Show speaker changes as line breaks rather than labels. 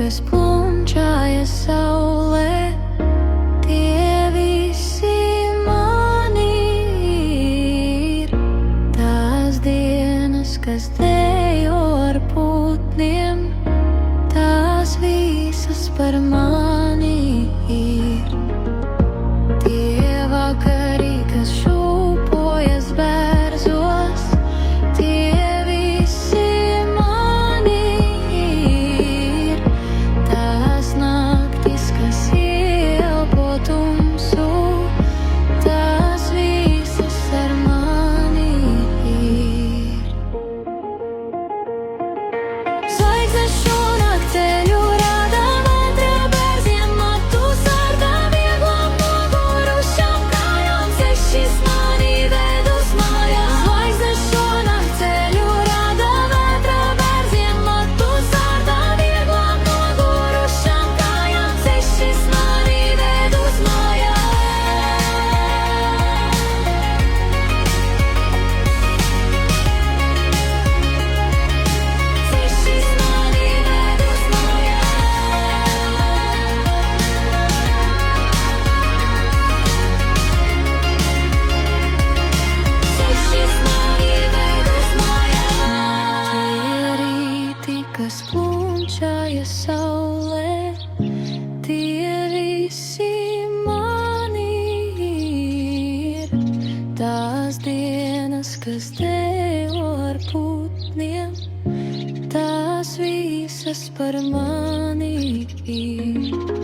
kas plunčājas saulē, tie visi mani ir. Tās dienas, kas dejo ar putniem, tās visas par mani ir. Tie vakari, kas šūpojas bērzos, tie visi mani ir. Tās naktis, kas ieelpo tumsu, tās visas ar mani ir. Zvaigznes šonakt ceļu rādā, vētra bērziem matu sārdā, vieglām nogurušām kājām sešas mani ved uz mājām. Zvaigznes šonakt ceļu rādā, vētra bērziem matu sārdā, vieglām nogurušām kājām sešas mani ved uz mājām. Sešas mani ved uz mājām. Tie rīti, kas plunčājas saulē, tie visi mani ir. Tās dienas, kas dejo ar putniem, tās visas par mani ir.